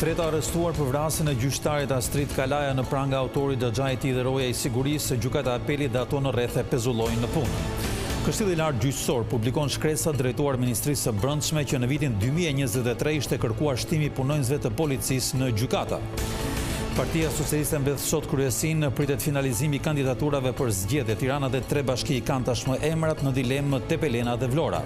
Treta arrestuar për vrasjen e gjyqtarit Astrid Kalaja në pranga autorit Xhaxhai i tij dhe roja i sigurisë, gjykata e apelit daton në rreth e pezullojnë në punë. Këshilli i Lartë Gjyqësor publikon shkresat drejtuar Ministrisë së Brendshme që në vitin 2023 ishte kërkuar shtimi i punonjësve të policisë në gjykata. Partia Socialiste mbledh sot kryesinë, pritet finalizimi i kandidaturave për zgjedhje. Tirana dhe 3 bashki kanë tashmë emrat në dilemë Tepelena dhe Vlora.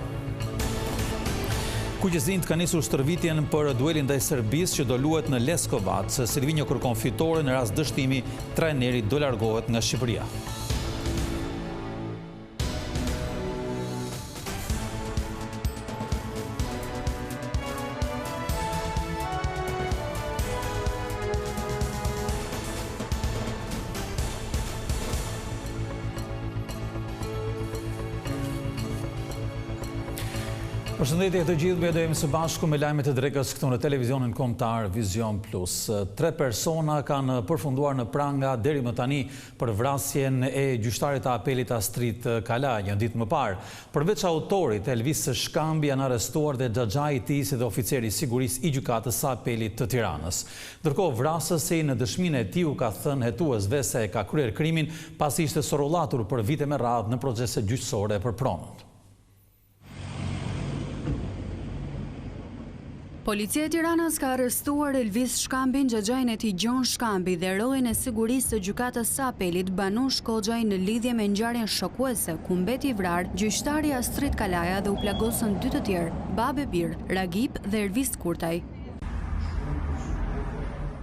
Kuqezint ka nisur stërvitjen për duelin ndaj Serbisë që do luhet në Leskovac. Silvinjo kërkon fitore në rast dështimi, trajneri do largohet nga Shqipëria. Përshëndetje të gjithëve, do jemi së bashku me lajmet e drekës këtu në televizionin kombëtar Vision Plus. 3 persona kanë përfunduar në pranga deri më tani për vrasjen e gjyqtarit të apelit Astrid Kalaja një ditë më parë. Përveç autorit, Elvis Shkambi janë arrestuar dhe Xhaxhai i tij si dhe oficeri i sigurisë i gjykatës së apelit të Tiranës. Ndërkohë, vrasësi në dëshminë e tij u ka thënë hetuesve se ka kryer krimin pasi ishte sorrullatur për vite me radhë në procese gjyqësore për pronën. Policia e Tiranës ka arrestuar Elvis Shkambin, Xhaxhain e tij Gjon Shkambi dhe rojen e sigurisë së gjykatës së apelit Banush Koxhaj në lidhje me ngjarjen shokuese ku mbeti i vrarë gjyqtari Astrid Kalaja dhe u plagosën 2 të tjerë, Babe Bir, Ragip dhe Ervis Kurtaj.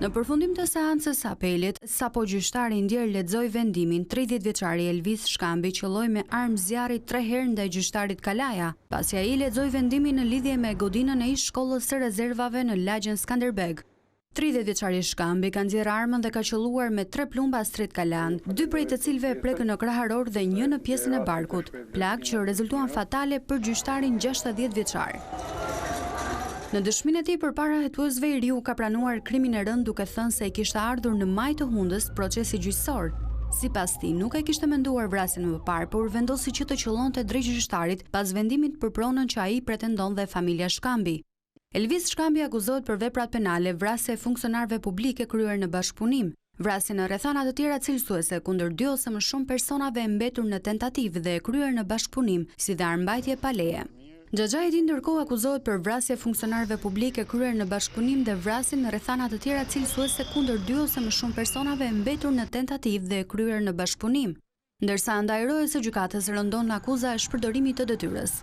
Në përfundim të seancës së apelit, sapo gjyqtari ndjer lexoi vendimin, 30 vjeçari Elvis Shkambi qelloi me armë zjarri 3 herë ndaj gjyqtarit Kalaja, pasi ai lexoi vendimin në lidhje me godinën e ish shkollës së rezervave në lagjen Skanderbeg. 30 vjeçari Shkambi ka nxjerrë armën dhe ka qelluar me 3 plumba Astrid Kalajan, 2 prej të cilëve prekën në kraharor dhe 1 në pjesën e barkut, plagë që rezultuan fatale për gjyqtarin 60 vjeçar. Në dëshminë e tij përpara hetuesve i riu ka pranuar krimin e rënd duke thënë se i kishte ardhur në maj të hundës procesi gjyqësor. Sipas tij, nuk e kishte menduar vrasjen më parë, por vendosi që të qëllonte drejt gjyqtarit pas vendimit për pronën që ai pretendon dhe familja Shkambi. Elvis Shkambi akuzohet për veprat penale, vrasje e funksionarëve publike kryer në bashkëpunim, vrasje në rrethana të tjera cilësuese kundër 2 ose më shumë personave e mbetur në tentativë dhe e kryer në bashkëpunim, si dhe armbajtje pa leje. Xhaxhai i tij ndërkohë akuzohet për vrasje funksionarëve publike kryer në bashkëpunim dhe vrasje në rrethana të tjera cilësuese kundër 2 ose më shumë personave e mbetur në tentativë dhe kryer në bashkëpunim, ndërsa ndaj rojes së gjykatës rëndon akuza e shpërdorimit të detyrës.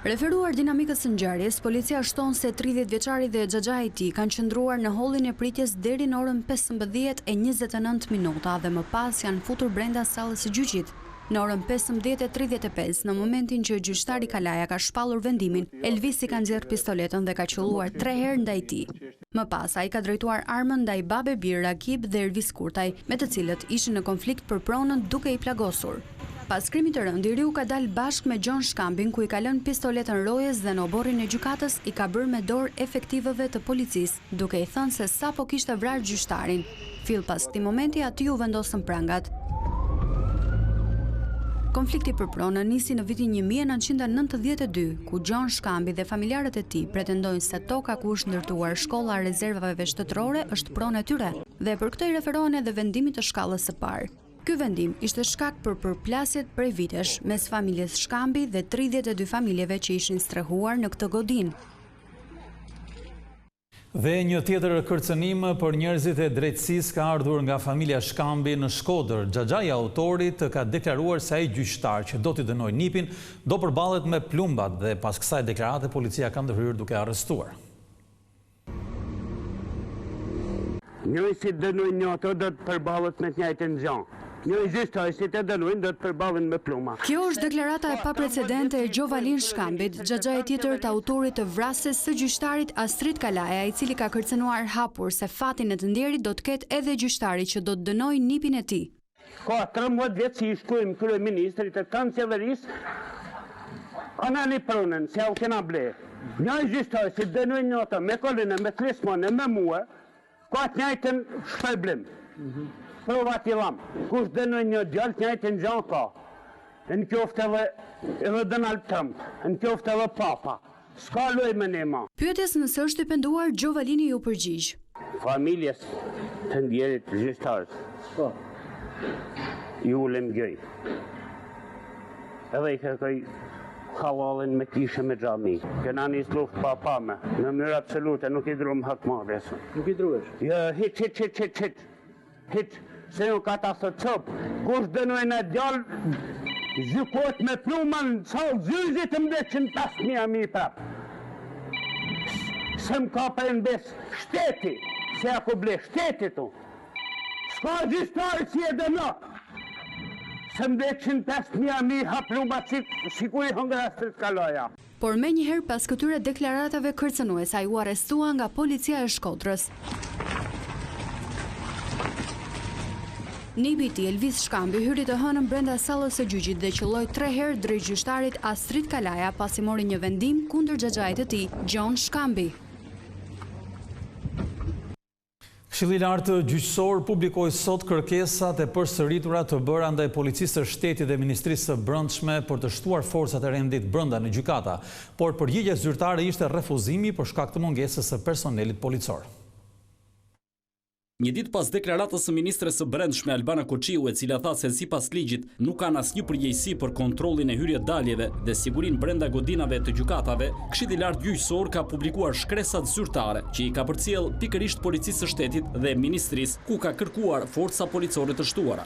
Referuar dinamikës së ngjarjes, policia shton se 30 vjeçari dhe Xhaxhai i tij kanë qëndruar në hollin e pritjes deri në orën 15:29 minuta dhe më pas janë futur brenda sallës së gjyqit. Në orën 15:35, në momentin që gjyqtari Kalaja ka shpallur vendimin, Elvisi ka nxjerrë pistoletën dhe ka qelluar 3 herë ndaj tij. Më pas, ai ka drejtuar armën ndaj Babe Bir, Ragip dhe Ervis Kurtaj, me të cilët ishin në konflikt për pronën duke i plagosur. Pas krimit të rënd, i riu ka dalë bashkë me Gjon Shkambin, ku i ka lënë pistoletën rojes dhe në oborrin e gjykatës i ka bërë me dorë efektivëve të policisë, duke i thënë se sapo kishte vrarë gjyqtarin. Fill pas këtij momenti aty u vendosën prangat. Konflikti për pronën nisi në vitin 1992, ku Gjon Shkambi dhe familjarët e tij pretendojnë se toka ku është ndërtuar shkolla e rezervave shtetërore është pronë e tyre, dhe për këtë i referohen edhe vendimit të shkallës së parë. Ky vendim ishte shkak për përplasjet prej vitesh mes familjes Shkambi dhe 32 familjeve që ishin strehuar në këtë godinë. Dhe një tjetër kërcënim për njerëzit e drejtësisë ka ardhur nga familja Shkambi në Shkodër. Xhaxhai autorit ka deklaruar se ai gjyqtar që do t'i dënojë nipin do përballet me plumbat dhe pas kësaj deklarate policia ka ndërhyrë duke arrestuar. Njëri si dënojnë një ato do të përballet me të njëjtën gjë. Një gjyqtar si të dënojnë do të përballen me pluma. Kjo është deklarata e paprecedente e Gjovalin Shkambit, Xhaxhai tjetër të autorit të vrasjes së gjyqtarit Astrid Kalaja, i cili ka kërcënuar hapur se fatin e të ndjerit do të ketë edhe gjyqtari që do të dënojë nipin e tij. Ka 13 vjet që i shkruajmë kryeministrit të kancellerisë anali pronën se u kena ble. Një gjyqtar si dënojnë një ato me kolinë, me klismon, me mua, ka të njëjtën shpërblim. Prova t'i lam, kush dënojnë një djalë të njëjtën gjë ka. Në qoftë edhe Donald Trump, në qoftë edhe Papa. S'ka loj me nema. Pyetjes nëse është i penduar, Gjovalini ju përgjigj. Familjes të ndjerit gjyqtarës. Ju ulem gjëj. Edhe I kërkoj halalin me kishe me xhami. Kena nis luft pa pame. Në mënyrë absolute nuk I drum hakmarrjes. Nuk I druesh? Jo, hit. Se nuk ka ta thot çop. Kush dënojnë e djallë gjykot me plumën sa zyzit më 150.000 mi prap. Se më ka për mbes shteti, se ako ble shteti tu. S'ka gjyqtarë si e dëno. Se më 150.000 mi ha plumat si ku I hëngra Astrid Kalaja. Por me njëherë pas këtyre deklaratave kërcënues, ai u arrestua nga policia e Shkodrës. Nipi I tij Elvis Shkambi hyri të hënën brenda sallës së gjyqit dhe qelloi 3 herë drejt gjyqtarit Astrid Kalaja pasi mori një vendim kundër xhaxhait të tij, Gjon Shkambi. Këshilli i Lartë Gjyqësor publikoi sot kërkesat e përsëritura të bëra ndaj Policisë së Shtetit dhe Ministrisë së Brendshme për të shtuar forcat e rendit brenda në gjykata, por përgjigjja zyrtare ishte refuzimi për shkak të mungesës së personelit policor. Një ditë pas deklaratës së ministres së Brendshme Albana Koçiu, e cila tha se sipas ligjit nuk kanë asnjë përgjegjësi për kontrollin e hyrje-daljeve dhe sigurinë brenda godinave të gjykatave, Këshilli I Lartë Gjyqësor ka publikuar shkresat zyrtare që I ka përcjell pikërisht Policisë së Shtetit dhe Ministrisë, ku ka kërkuar forca policore të shtuara.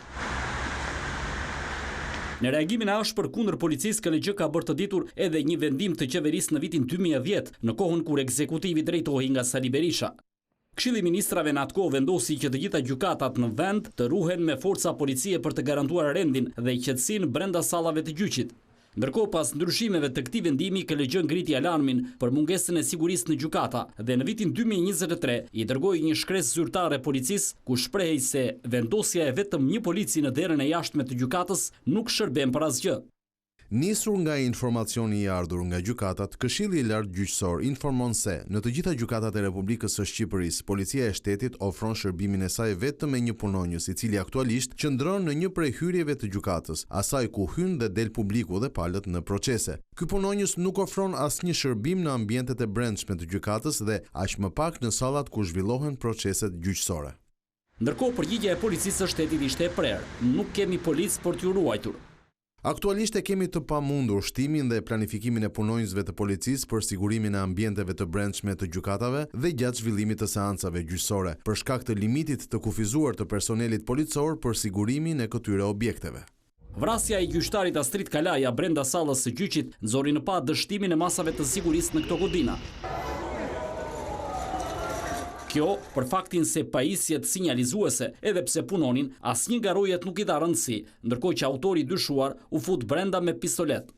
Në reagimin e ashpër kundër policisë, KLG ka bërë të ditur edhe një vendim të qeverisë në vitin 2010, në kohën kur ekzekutivi drejtohej nga Sali Berisha. Këshilli I Ministrave në atë kohë vendosi që të gjitha gjykatat në vend të ruhen me forca policie për të garantuar rendin dhe qetësinë brenda sallave të gjyqit. Ndërkohë, pas ndryshimeve të këtij vendimi, KLG ngriti alarmin për mungesën e sigurisë në gjykata dhe në vitin 2023 I dërgoi një shkresë zyrtare policisë ku shprehej se vendosja e vetëm një polici në derën e jashtme të gjykatës nuk shërben për asgjë. Nisur nga informacioni I ardhur nga gjykatat, Këshilli I Lartë Gjyqësor informon se në të gjitha gjykatat e Republikës së Shqipërisë, Policia e Shtetit ofron shërbimin e saj vetëm me një punonjës, I cili aktualisht qëndron në një prej hyrjeve të gjykatës, asaj ku hyn dhe del publiku dhe palët në procese. Ky punonjës nuk ofron asnjë shërbim në ambientet e brendshme të gjykatës dhe aq më pak në sallat ku zhvillohen proceset gjyqësore. Ndërkohë, përgjigjja e Policisë së Shtetit ishte e prerë. Nuk kemi policë për t'ju ruajtur. Aktualisht e kemi të pamundur shtimin dhe planifikimin e punonjësve të policisë për sigurimin e ambienteve të brendshme të gjykatave dhe gjatë zhvillimit të seancave gjyqësore, për shkak të limitit të kufizuar të personelit policor për sigurimin e këtyre objekteve. Vrasja I gjyqtarit Astrid Kalaja brenda sallës së gjyqit nxori në pa dështimin e masave të sigurisë në këto godina. Kjo për faktin se pajisjet sinjalizuese, edhe pse punonin, asnjë nga rojet nuk I dha rëndësi, ndërkohë që autori I dyshuar u fut brenda me pistolet.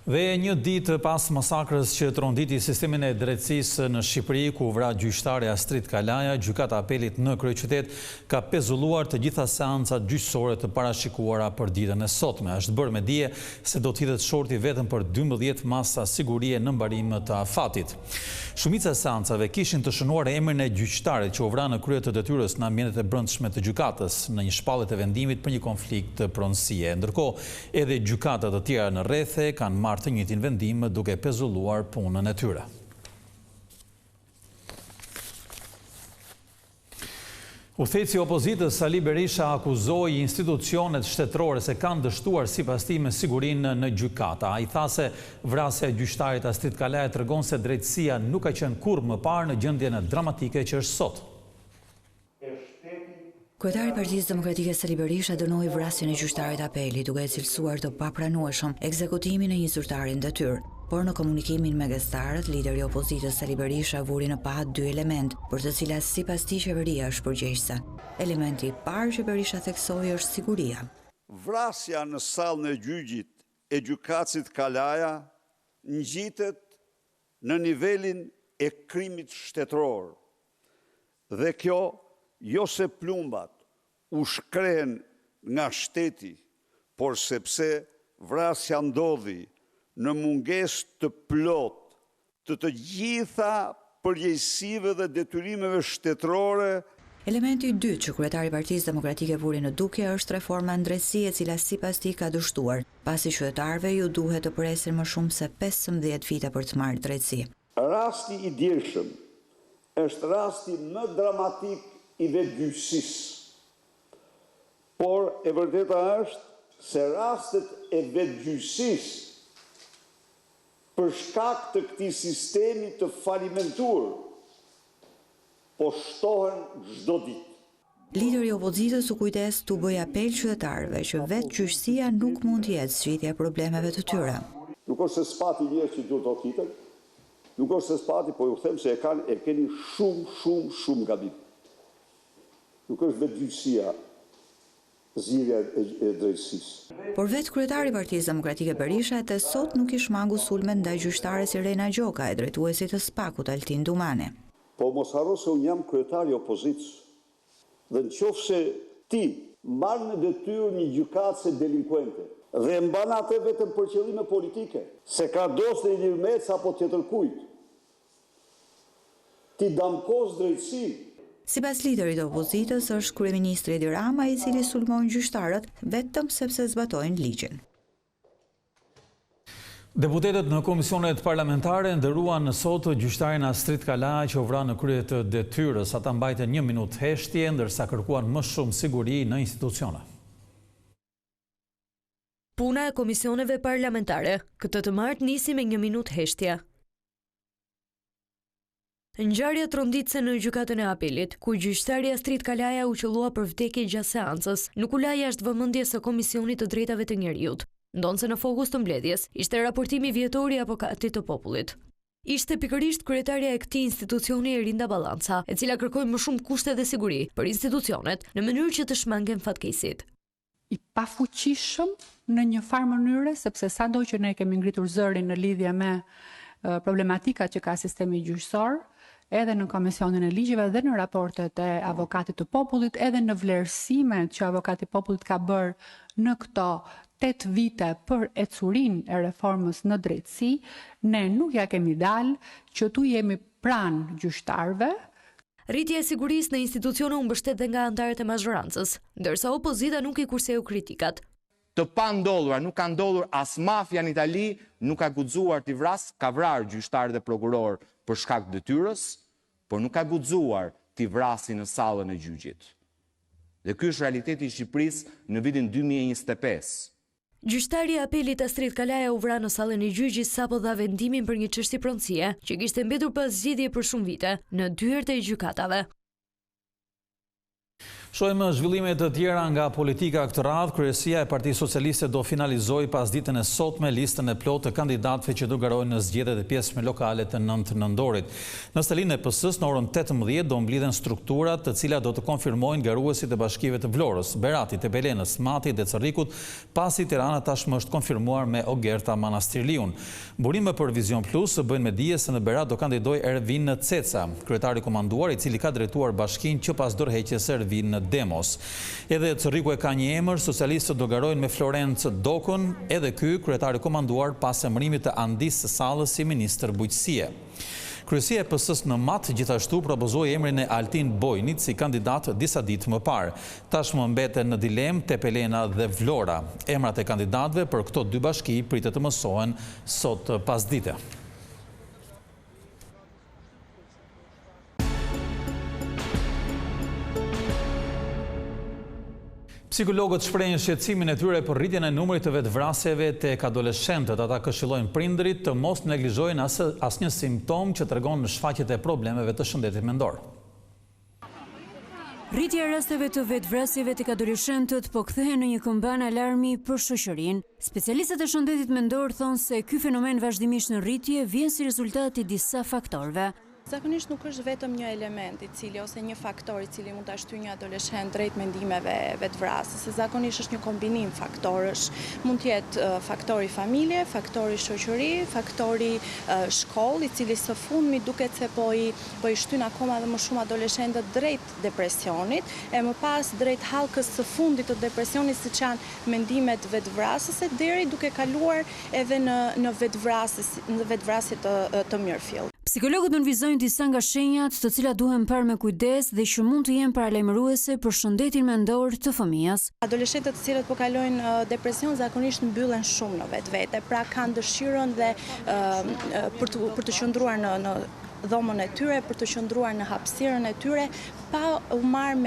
Dhe një ditë pas masakrës që tronditi sistemin e drejtësisë në Shqipëri, ku vra gjyqtare Astrid Kalaja, gjykata apelit në kryeqytet ka pezulluar të gjitha seancat gjyqësore të parashikuara për ditën e sotme. Është bërë me dije se do të hidhet shorti vetëm për 12 masa sigurie në mbarim të afatit. Shumica e seancave kishin të shënuar emrin e gjyqtarit që u vra në krye të detyrës në ambientet e brendshme të gjykatës në një shpallje të vendimit për një konflikt pronësie. Ndërkohë, edhe gjykatat të tjera në rrethe kanë marrë të njëjtin vendim duke pezulluar punën e tyre. Udhëheqësi I opozitës Sali Berisha akuzoi institucionet shtetërore se kanë dështuar sipas tij me sigurinë në gjykata. Ai tha se vrasja e gjyqtarit Astrid Kalaja tregon se drejtësia nuk ka qenë kurrë më parë në gjendjen dramatike që është sot. Kryetari I Partisë Demokratike Sali Berisha dënoi vrasjen e gjyqtarit apelit duke e cilësuar të papranueshëm ekzekutimin e një zyrtari në detyrë. Por në komunikimin me gazetarët, lideri I opozitës Sali Berisha vuri në pa 2 element, për të cilat sipas tij qeveria është përgjegjëse. Elementi I parë që Berisha theksoi është siguria. Vrasja në sallën e gjyqit e gjykatësit Kalaja ngjitet në nivelin e krimit shtetëror. Dhe kjo jo se plumbat u shkrehen nga shteti, por sepse vrasja ndodhi në mungesë të plot të gjitha përgjegjësive dhe detyrimeve shtetërore. Elementi I dytë që kryetari I Partisë Demokratike vuri në dukje është reforma në drejtësi e cila sipas tij ka dështuar, pasi qytetarëve ju duhet të presin më shumë se 15 vite për të marrë drejtësi. Rasti i djelshëm është rasti më dramatik i vetgjyqësisë. Por e vërteta është se rastet e vetgjyqësisë për shkak të këtij sistemi të falimentuar po shtohen çdo ditë. Lideri i opozitës u kujdes tu bëj apel qytetarëve që vetgjyqësia nuk mund të jetë zgjidhja e problemeve të tyre. Nuk është se spati njerëz që duhet të kitën, nuk është se spati, po ju them se e keni shumë gabim. Nuk është vetgjyqësia zgjidhja e drejtësisë. Por vetë kryetari i Partisë Demokratike Berisha e sot nuk i shmangu sulmet ndaj gjyqtares Irena Gjoka e drejtuesit të SPAK-ut Altin Dumane. Po mos harro se unë jam kryetari i opozitës. Dhe nëse ti marr në detyrë një gjykatëse delinkuente dhe mban atë vetëm për qëllime politike, se ka dosë në Ilir Meca apo tjetër kujt, ti damkos drejtësinë. Sipas liderit të opozitës është kryeministri Edi Rama i cili sulmon gjyqtarët vetëm sepse zbatojnë ligjin. Deputetët në komisionet parlamentare ndëruan sot gjyqtarin Astrid Kala që u vra në krye të detyrës. Ata mbajtën 1 minutë heshtje, ndërsa kërkuan më shumë siguri në institucione. Puna e komisioneve parlamentare këtë të martë nisi me 1 minutë heshtje. Ngjarja tronditse në gjykatën e apelit, ku gjyqtari Astrid Kalaja u qellua për vdekje gjatë seancës, nuk u la jashtë vëmendjes së Komisionit të Drejtave të Njerëzit, ndonse në fokus të mbledhjes ishte raportimi vjetor i avokatit të popullit. Ishte pikërisht kryetaria e këtij institucioni Erinda Ballanca, e cila kërkoi më shumë kushte dhe siguri për institucionet në mënyrë që të shmangen fatkeqësitë. I pafuqishëm në një farë mënyre, sepse sado që ne kemi ngritur zërin në lidhje me problematikat që ka sistemi gjyqësor, edhe në Komisionin e Ligjeve dhe në raportet e avokatit të popullit, edhe në vlerësimet që avokati i popullit ka bërë në këto 8 vite për ecurinë e reformës në drejtësi, ne nuk ja kemi dalë që tu jemi pranë gjyqtarëve. Rritja e sigurisë në institucione u mbështet dhe nga anëtarët e mazhorancës, ndërsa opozita nuk i kurseu kritikat. Të pa ndodhura, nuk ka ndodhur as mafia në Itali, nuk ka guxuar t'i vras, ka vrarë gjyqtarë dhe prokuror për shkak detyrës, por nuk ka guxuar t'i vrasi në sallën e gjyqit. Dhe ky është realiteti i Shqipërisë në vitin 2025. Gjyqtari i apelit Astrid Kalaja u vra në sallën e gjyqit sapo dha vendimin për një çështje pronësie që kishte mbetur pas zgjidhje për shumë vite në dyert e gjykatave. Shohim zhvillime të tjera nga politika këtë radhë. Kryesia e Partisë Socialiste do finalizoj pas ditën e sotme listën e plotë të kandidatëve që do garojnë në zgjedhjet e pjesëme lokale të 9 nëndorit. Në stelinë e PS-s në orën 18 do mblidhen strukturat të cilat do të konfirmojnë garuesit e bashkive të Vlorës, Beratit, Tepelenës, Matit dhe Cerrikut, pasi Tirana tashmë është konfirmuar me Ogerta Manastirliun. Burime për Vizion Plus bëjnë me dije se në Berat do kandidojë Ervin Ceca, kryetari komanduar i cili ka drejtuar bashkinë që pas dorëheqjes së Ervin Demos. Edhe Cerriku e ka një emër, socialistët do garojnë me Florencë Dokun, edhe ky kryetari komanduar pas emërimit të Andis Sallës si ministër bujqësie. Kryesia e PS-s në Mat gjithashtu propozoi emrin e Altin Bojnit si kandidat disa ditë më parë. Tashmë mbeten në dilemë Tepelena dhe Vlora. Emrat e kandidatëve për këto dy bashki pritet të mësohen sot pasdite. Psikologët shprehin shqetësimin e tyre për rritjen e numrit të vetvrasjeve tek adoleshentët. Ata këshillojnë prindrit të mos neglizhojnë asnjë simptom që tregon në shfaqjet e problemeve të shëndetit mendor. Rritja e rasteve të vetvrasjeve tek adoleshentët po kthehen në një këmbën alarmi për shoqërinë. Specialistët e shëndetit mendor thonë se ky fenomen vazhdimisht në rritje vjen si rezultat i disa faktorëve. Zakonisht nuk është vetëm një element i cili ose një faktor i cili mund ta shtyjë një adoleshent drejt mendimeve vetvrasëse. Se zakonisht është një kombinim faktorësh. Mund të jetë faktori familje, faktori shoqëri, faktori shkollë, i cili së fundmi duket se po i shtyn akoma dhe më shumë adoleshentët drejt depresionit, e më pas drejt hallkës së fundit të depresionit, siç janë mendimet vetvrasëse, deri duke kaluar edhe në vetvrasje të mirëfill. Psikologët nënvizojnë disa nga shenjat të cilat duhen parë me kujdes dhe që mund të jenë paralajmëruese për shëndetin mendor të fëmijës. Adoleshentët të cilët po kalojnë depresion zakonisht mbyllen shumë në vetvete, pra kanë dëshirën dhe për të qëndruar në dhomën e tyre, për të qëndruar në hapësirën e tyre, pa u marrë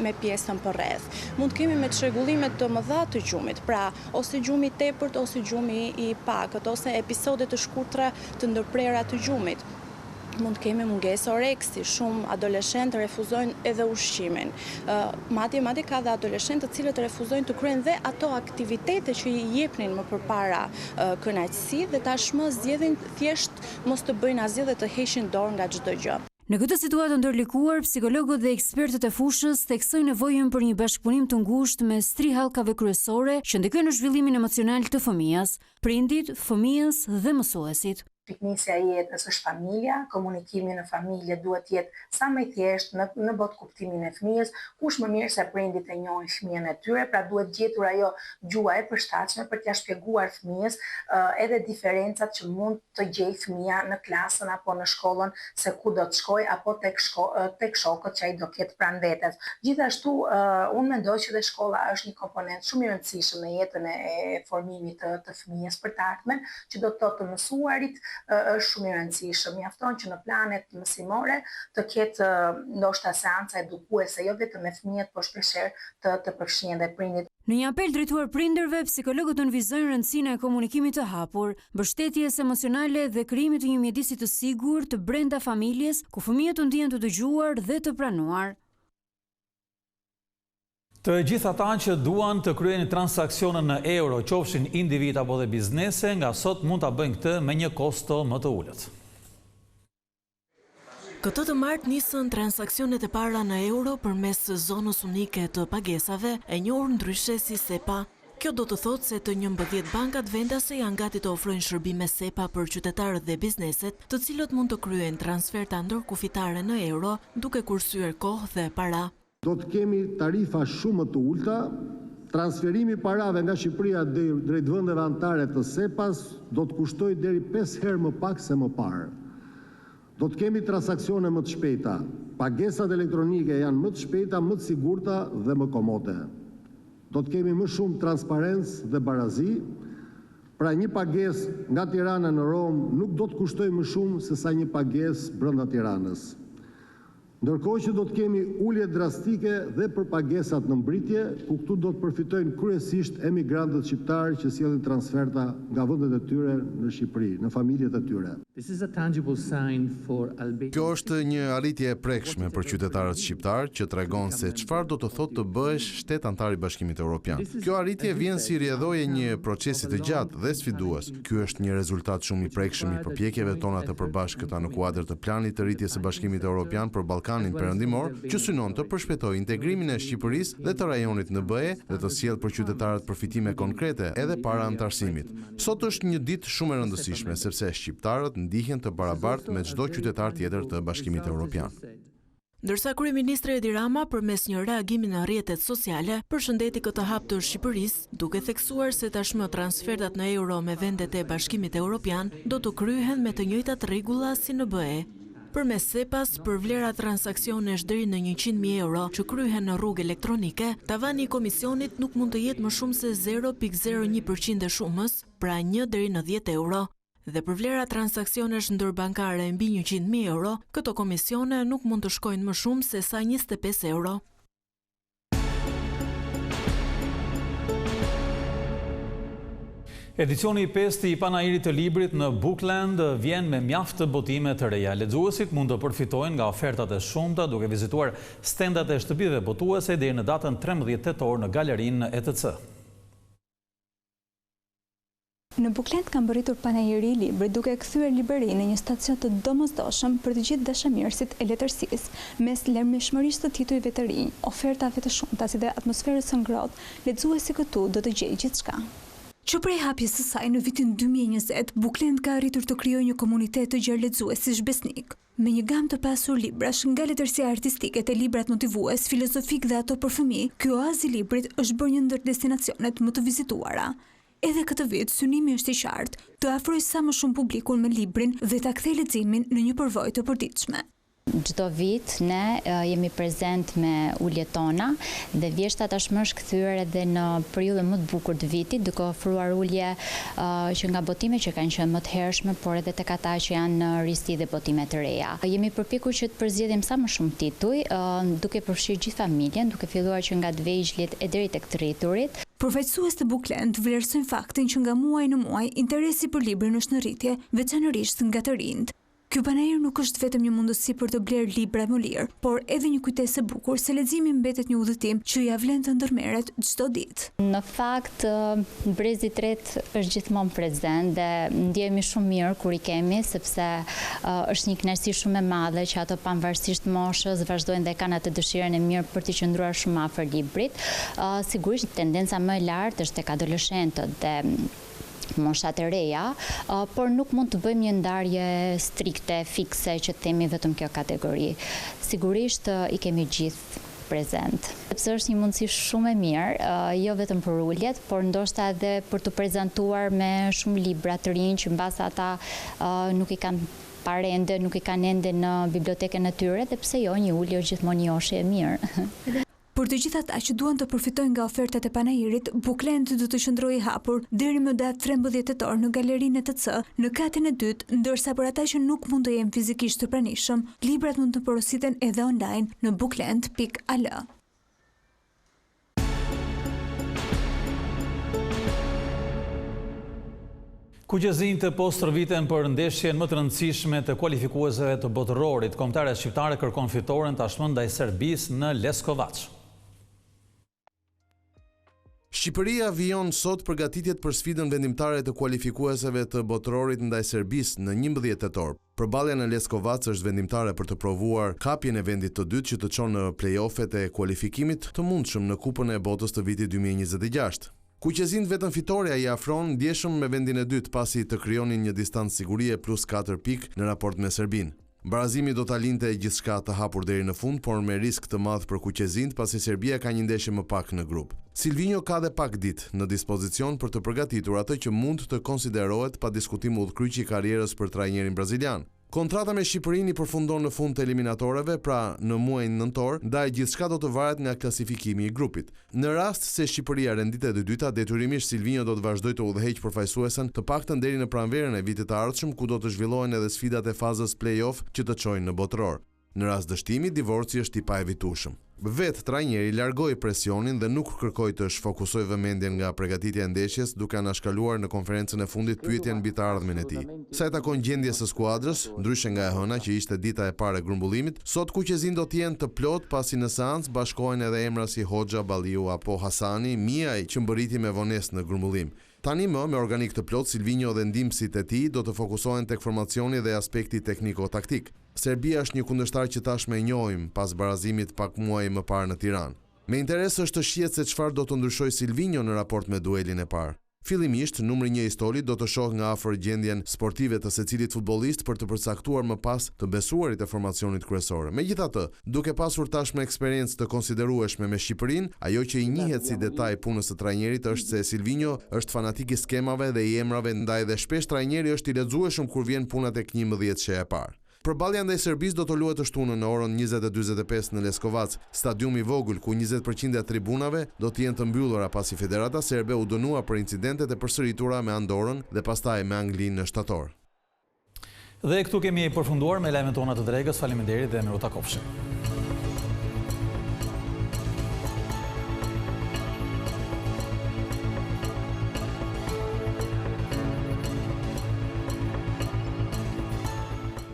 me pjesën përreth. Mund të kemi me çrregullime të mëdha të gjumit, pra ose gjumi i tepërt ose gjumi i pakët, ose episode të shkurtra të ndërprera të gjumit. Mund të kemi mungesë oreksi, shumë adoleshentë refuzojnë edhe ushqimin. Madje ka dhe adoleshentë të cilët refuzojnë të kryejnë dhe ato aktivitete që i jepnin më përpara kënaqësi dhe tashmë zgjedhin thjesht mos të bëjnë asgjë dhe të heqin dorë nga çdo gjë. Në këtë situatë ndërlikuar, psikologët dhe ekspertët e fushës theksojnë nevojën për një bashkëpunim të ngushtë mes 3 hallkave kryesore që ndikojnë në zhvillimin emocional të fëmijës, prindit, fëmijës dhe mësuesit. Piknisja e jetës është familja, komunikimi në familje duhet jetë sa më i thjeshtë në botë kuptimin e fëmijës, kush më mirë se prindit e njohin fëmijën e tyre, pra duhet gjetur ajo gjuha e përshtatshme për t'ia shpjeguar fëmijës edhe diferencat që mund të gjejë fëmia në klasën apo në shkollën, se ku do të shkojë apo tek shokët që ai do ketë pranë vetes. Gjithashtu, unë mendoj që dhe shkolla është një komponent shumë i rëndësishëm në jetën e formimit të fëmijës për të ardhmen, që do të thotë të mësuarit është shumë i rëndësishëm. Mjafton që në planet mësimore të ketë ndoshta seanca edukuese jo vetëm me fëmijët, por shpeshherë të përfshihen dhe prindit. Në një apel drejtuar prindërve, psikologët nënvizojnë rëndësinë e komunikimit të hapur, mbështetjes emocionale dhe krijimit të një mjedisi të sigurt brenda familjes, ku fëmijët të ndihen të dëgjuar dhe të pranuar. Të gjithë ata që duan të kryejnë transakcione në euro, qofshin individ apo dhe biznese, nga sot mund ta bëjnë këtë me një kosto më të ulët. Këtë të martë nisën transakcionet e para në euro përmes zonës unike të pagesave, e njohur ndryshe si SEPA. Kjo do të thotë se të 11 bankat vendase janë gati të ofrojnë shërbime SEPA për qytetarët dhe bizneset, të cilët mund të kryejnë transferta ndërkufitare në euro, duke kursyer kohë dhe para. Do të kemi tarifa shumë të ulta, transferimi parave nga Shqipëria drejt vendeve anëtare të SEPA-s do të kushtoj deri 5 herë më pak se më parë. Do të kemi transaksione më të shpejta, pagesat elektronike janë më të shpejta, më të sigurta dhe më komode. Do të kemi më shumë transparencë dhe barazi, pra një pagesë nga Tirana në Rom nuk do të kushtoj më shumë se sa një pagesë brenda Tiranës. Ndërkohë që do të kemi ulje drastike dhe për pagesat në mbritje, ku këtu do të përfitojnë kryesisht emigrantët shqiptarë që sjellin transferta nga vendet e tyre në Shqipëri, në familjet e tyre. Kjo është një arritje e prekshme për qytetarët shqiptar që tregon se çfarë do të thotë të bëhesh shtet antar i Bashkimit Evropian. Kjo arritje vjen si rrjedhojë e një procesi të gjatë dhe sfidues. Ky është një rezultat shumë i prekshëm i përpjekjeve tona të përbashkëta në kuadër të planit të rritjes së Bashkimit Evropian për Ballkanin Perëndimor, që synon të përshpejtojë integrimin e Shqipërisë dhe të rajonit në BE dhe të sjellë për qytetarët përfitime konkrete edhe para antarësimit. Sot është një ditë shumë e rëndësishme sepse shqiptarët ndihen të barabartë me çdo qytetar tjetër të Bashkimit Evropian. Ndërsa kryeministri Edi Rama përmes një reagimi në rrjetet sociale përshëndeti këtë hap të Shqipërisë, duke theksuar se tashmë transfertat në euro me vendet e Bashkimit Evropian do të kryhen me të njëjtat rregulla si në BE. Përmes SEPA-s, për vlera transaksionesh deri në 100.000 euro që kryhen në rrugë elektronike, tavani i komisionit nuk mund të jetë më shumë se 0.01% e shumës, pra 1 deri në 10 euro. Dhe për vlera transaksionesh ndërbankare mbi 100.000 euro, këto komisione nuk mund të shkojnë më shumë se sa 25 euro. Edicioni i 5 i panairit të librit në Bookland vjen me mjaft të botime të reja. Lexuesit mund të përfitojnë nga ofertat e shumta duke vizituar stendat e shtëpive botuese deri në datën 13 tetor në galerinë ETC. Në Bookland ka mbërritur panairi i librit duke kthyer librarinë në një stacion të domosdoshëm për të gjithë dashamirësit e letërsisë, mes larmishmërisë të titujve të rinj, ofertave të shumta si dhe atmosferës së ngrohtë, lexuesi këtu do të gjejë gjithçka. Që prej hapjes së saj në vitin 2020, Bookland ka arritur të krijojë një komunitet të gjerë lexuesish besnik. Me një gamë të pasur librash, nga letërsia artistike te librat motivues, filozofik dhe ato për fëmijë, ky oazë i librit është bërë një ndër destinacionet më të vizituara. edhe këtë vit synimi është i qartë, të afroj sa më shumë publikun me librin dhe ta kthej leximin në një përvojë të përditshme. Çdo vit ne jemi prezent me uljet tona dhe vjeshta tashmë është kthyer edhe në periudhën më të bukur të vitit, duke ofruar ulje që nga botime që kanë qenë më të hershme, por edhe tek ata që janë në risi dhe botime të reja. Jemi përpjekur që të përzgjedhim sa më shumë tituj, duke përfshirë gjithë familjen, duke filluar që nga të vegjëlit e deri tek të rriturit. Përfaqësues të Bookland vlerësojnë faktin që nga muaj në muaj interesi për librin është në rritje, veçanërisht nga të rinjt. Ky panajër nuk është vetëm një mundësi për të bler libra më lirë, por edhe një kujtesë e bukur se leximi mbetet një udhëtim që ja vlen të ndërmerret çdo ditë. Në fakt, brezi i tretë është gjithmonë prezent dhe ndjehemi shumë mirë kur i kemi, sepse është një kënaqësi shumë e madhe që ato pavarësisht moshës vazhdojnë dhe kanë atë dëshirën e mirë për të qëndruar shumë afër librit. Sigurisht tendenca më e lartë është tek adoleshentët dhe moshat e reja, por nuk mund të bëjmë një ndarje strikte, fikse, që themi vetëm kjo kategori. Sigurisht i kemi gjithë prezent. Sepse është një mundësi shumë e mirë, jo vetëm për uljet, por ndoshta edhe për të prezantuar me shumë libra të rinj që mbas ata nuk i kanë parë ende, nuk i kanë ende në bibliotekën e tyre, dhe pse jo, një ulje është gjithmonë një oshje e mirë. Për të gjithë ata që duan të përfitojnë nga ofertat e panajirit, Bookland do të qëndrojë hapur deri më datë 13 tetor në galerinë e TC, në katin e dytë, ndërsa për ata që nuk mund të jenë fizikisht të pranishëm, librat mund të porositen edhe online në bookland.al. Kuqezin të postërviten për ndeshjen më të rëndësishme të kualifikuesve të botërorit. Kombëtarja shqiptare kërkon fitoren tashmë ndaj Serbisë në Leskovac. Shqipëria vijon sot përgatitjet për sfidën vendimtare të kualifikuesve të botërorit ndaj Serbisë në 11 tetor. Përballja në Leskovac është vendimtare për të provuar kapjen e vendit të dytë që të çon në play-offet e kualifikimit të mundshëm në Kupën e Botës të vitit 2026. Kuqezint vetëm fitoria i afron ndjeshëm me vendin e dytë pasi të krijonin një distancë sigurie plus 4 pikë në raport me Serbinë. Barazimi do ta linte gjithçka të hapur deri në fund, por me risk të madh për kuqezint pasi Serbia ka një ndeshje më pak në grup. Silvinho ka dhe pak ditë në dispozicion për të përgatitur atë që mund të konsiderohet pa diskutim udhkryqi i karrierës për trajnerin brazilian. Kontrata me Shqipërinë i përfundon në fund të eliminatoreve, pra në muajin nëntor, ndaj gjithçka do të varet nga klasifikimi i grupit. Në rast se Shqipëria renditet e dyta, detyrimisht Silvinho do të vazhdojë të udhëheqë përfaqësuesen të paktën deri në pranverën e vitit të ardhshëm, ku do të zhvillohen edhe sfidat e fazës play-off që të çojnë në botëror. Në rast dështimi, divorci është i paevitueshëm. Vetë trajneri largoi presionin dhe nuk kërkoi të shfokusojë vëmendjen nga përgatitja e ndeshjes, duke anashkaluar në konferencën e fundit pyetjen mbi të ardhmen e tij. Sa i takon gjendjes së skuadrës, ndryshe nga e hëna që ishte dita e parë e grumbullimit, sot kuqezin do të jenë të plot pasi në seancë bashkohen edhe emra si Hoxha, Balliu apo Hasani, Miaj që mbërriti me vonesë në grumbullim. Tani më, me organik të plot, Silvinho dhe ndihmësit e tij do të fokusohen tek formacioni dhe aspekti tekniko-taktik. Serbia është një kundërshtar që tashmë e njohim pas barazimit pak muaj më parë në Tiranë. Me interes është të shihet se çfarë do të ndryshojë Silvinho në raport me duelin e parë. Fillimisht, numri 1 i stolit do të shohë nga afër gjendjen sportive të secilit futbollist për të përcaktuar më pas të besuarit e formacionit kryesor. Megjithatë, duke pasur tashmë eksperiencë të konsiderueshme me Shqipërinë, ajo që i njihet si detaj punës së trajnerit është se Silvinho është fanatik i skemave dhe i emrave, ndaj dhe shpesh trajneri është i lexueshëm kur vjen puna tek 11 që e parë. Përballja ndaj Serbisë do të luhet të shtunën në orën 20:45 në Leskovac, stadiumi i vogël ku 20% e tribunave do të jenë të mbyllura pasi Federata Serbe u dënua për incidentet e përsëritura me Andorën dhe pastaj me Anglinë në shtator. Dhe këtu kemi përfunduar me lajmet tona të dregës. Faleminderit dhe miru takofshim.